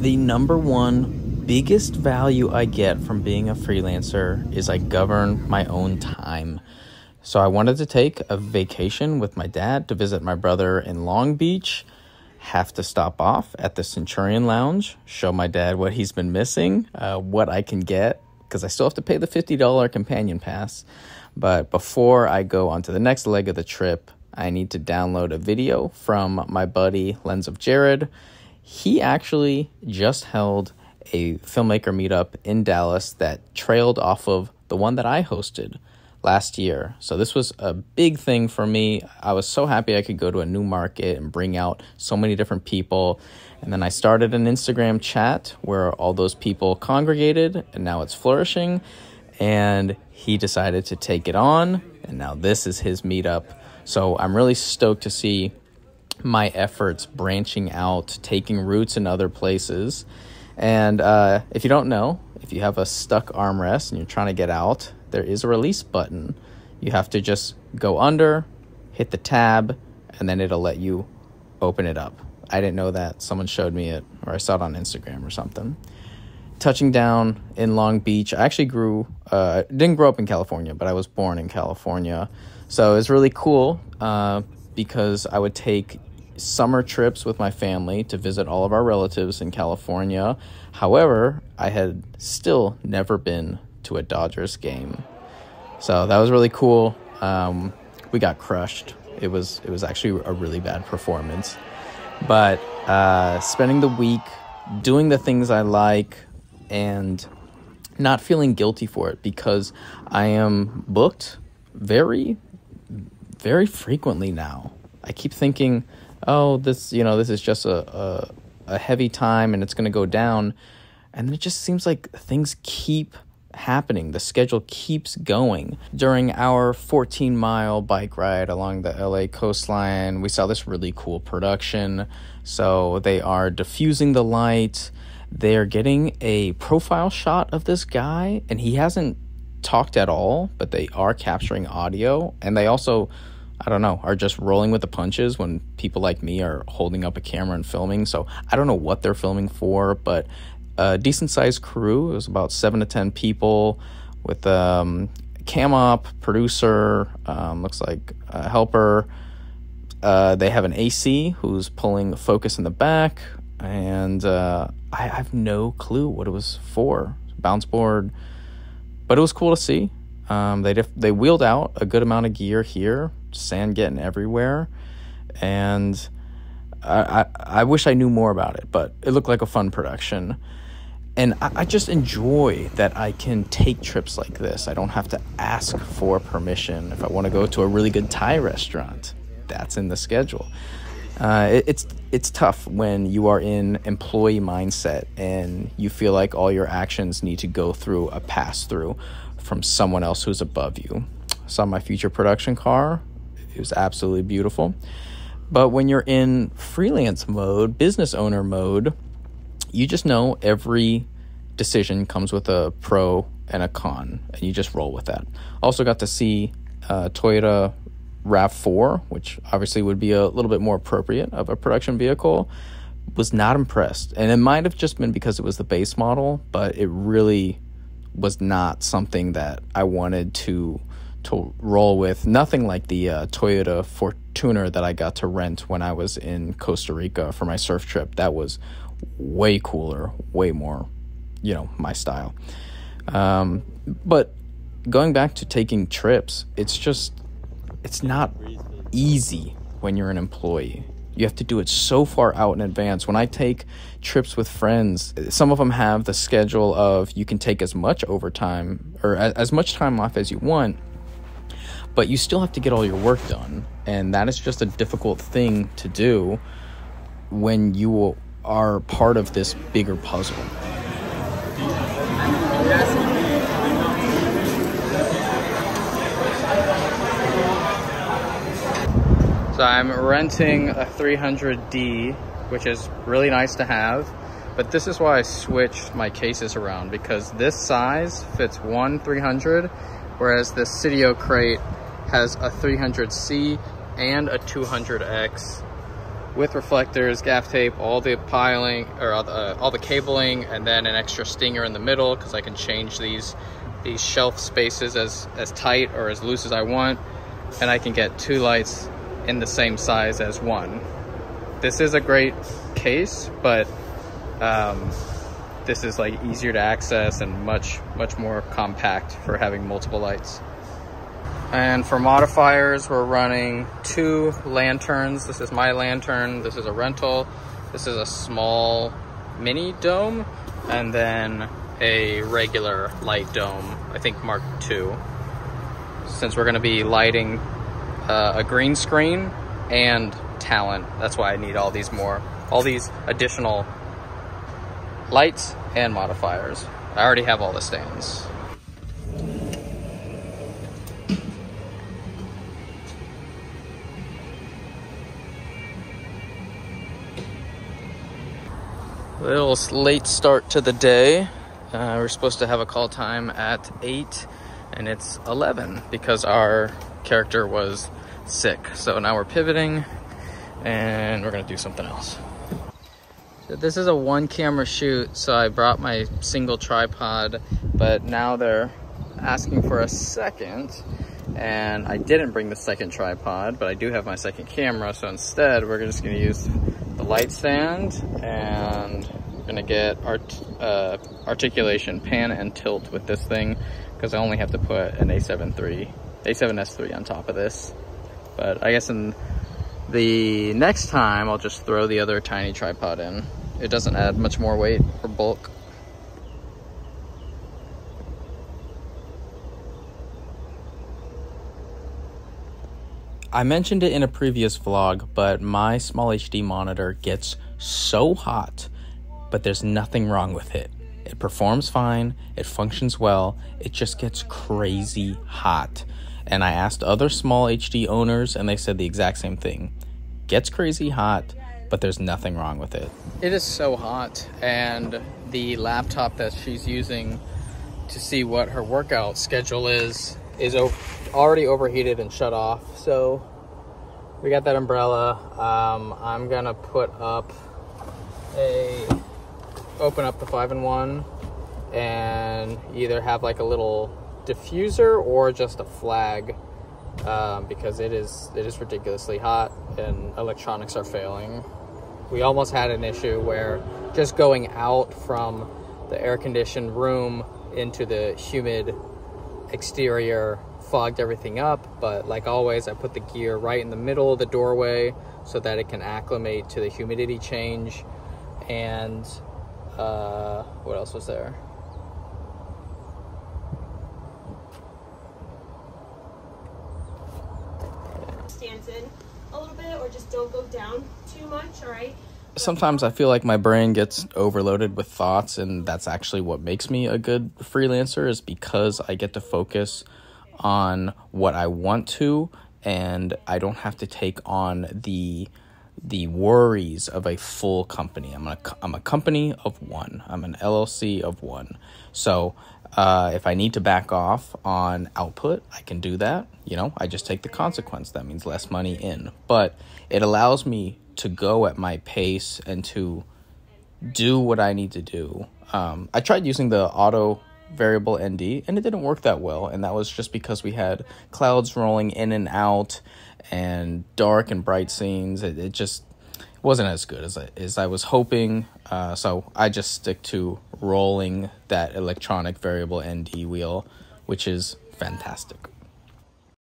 The number one biggest value I get from being a freelancer is I govern my own time. So I wanted to take a vacation with my dad to visit my brother in Long Beach. Have to stop off at the Centurion Lounge, show my dad what he's been missing, what I can get, because I still have to pay the $50 companion pass. But before I go on to the next leg of the trip, I need to download a video from my buddy Lens of Jared. He actually just held a filmmaker meetup in Dallas that trailed off of the one that I hosted last year. So this was a big thing for me. I was so happy I could go to a new market and bring out so many different people. And then I started an Instagram chat where all those people congregated, and now it's flourishing. And he decided to take it on, and now this is his meetup. So I'm really stoked to see my efforts branching out, taking roots in other places. And if you don't know, if you have a stuck armrest and you're trying to get out, there is a release button. You have to just go under, hit the tab, and then it'll let you open it up. I didn't know that. Someone showed me it, or I saw it on Instagram or something. Touching down in Long Beach, I actually didn't grow up in California, but I was born in California. So it's really cool because I would take summer trips with my family to visit all of our relatives in California. However, I had still never been to a Dodgers game. So that was really cool. We got crushed. It was actually a really bad performance. But spending the week doing the things I like and not feeling guilty for it, because I am booked very, very frequently now. I keep thinking, oh, this is just a heavy time and it's going to go down. And it just seems like things keep happening. The schedule keeps going. During our 14-mile bike ride along the LA coastline, we saw this really cool production. So they are diffusing the light. They're getting a profile shot of this guy, and he hasn't talked at all, but they are capturing audio. And they also, I don't know, are just rolling with the punches when people like me are holding up a camera and filming. So I don't know what they're filming for, but a decent-sized crew. It was about 7 to 10 people with cam op, producer, looks like a helper. They have an AC who's pulling focus in the back, and I have no clue what it was for. Bounce board. But it was cool to see. They wheeled out a good amount of gear here, sand getting everywhere, and I wish I knew more about it, but it looked like a fun production. And I just enjoy that I can take trips like this. I don't have to ask for permission. If I want to go to a really good Thai restaurant, that's in the schedule. It's tough when you are in employee mindset and you feel like all your actions need to go through a pass-through from someone else who's above you. Saw my future production car. It was absolutely beautiful. But when you're in freelance mode, business owner mode, you just know every decision comes with a pro and a con, and you just roll with that. Also got to see Toyota RAV4, which obviously would be a little bit more appropriate of a production vehicle. Was not impressed, and it might have just been because it was the base model, but it really was not something that I wanted to roll with. Nothing like the Toyota Fortuner that I got to rent when I was in Costa Rica for my surf trip. That was way cooler, way more, my style. But going back to taking trips, it's not easy when you're an employee. You have to do it so far out in advance. When I take trips with friends, some of them have the schedule of you can take as much overtime or as much time off as you want, but you still have to get all your work done. And that is just a difficult thing to do when you are part of this bigger puzzle. So I'm renting a 300D, which is really nice to have, but this is why I switched my cases around, because this size fits one 300, whereas this Sitio crate has a 300C and a 200X, with reflectors, gaff tape, all the piling, or all the cabling, and then an extra stinger in the middle, because I can change these shelf spaces as tight or as loose as I want, and I can get 2 lights in the same size as one. This is a great case, but this is like easier to access and much more compact for having multiple lights. And for modifiers, we're running 2 lanterns. This is my lantern, this is a rental, this is a small mini dome, and then a regular light dome, I think Mark II. Since we're gonna be lighting a green screen and talent, that's why I need all these additional lights and modifiers. I already have all the stands. A little late start to the day. We're supposed to have a call time at 8 and it's 11 because our character was sick. So now we're pivoting and we're gonna do something else. So this is a 1 camera shoot, so I brought my single tripod, but now they're asking for a second, and I didn't bring the second tripod, but I do have my second camera, so instead we're just gonna use the light stand, and we're gonna get articulation, pan and tilt with this thing, because I only have to put an A7S3 on top of this. But I guess in the next time, I'll just throw the other tiny tripod in. It doesn't add much more weight or bulk. I mentioned it in a previous vlog, but my small HD monitor gets so hot, but there's nothing wrong with it. It performs fine, it functions well, it just gets crazy hot. And I asked other small HD owners and they said the exact same thing. Gets crazy hot, but there's nothing wrong with it. It is so hot, and the laptop that she's using to see what her workout schedule is already overheated and shut off. So we got that umbrella. I'm gonna open up the 5-in-1 and either have like a little diffuser or just a flag, because it is ridiculously hot and electronics are failing. We almost had an issue where just going out from the air-conditioned room into the humid exterior fogged everything up, but like always, I put the gear right in the middle of the doorway so that it can acclimate to the humidity change. And what else was there? Stance in a little bit, or just don't go down too much, all right? Sometimes I feel like my brain gets overloaded with thoughts, and that's actually what makes me a good freelancer, is because I get to focus on what I want to, and I don't have to take on the worries of a full company. I'm a company of one. I'm an LLC of one. So if I need to back off on output, I can do that. You know, I just take the consequence. That means less money in. But it allows me to go at my pace and to do what I need to do. I tried using the auto variable ND and it didn't work that well, and that was just because we had clouds rolling in and out and dark and bright scenes. It just wasn't as good as I was hoping, so I just stick to rolling that electronic variable ND wheel, which is fantastic.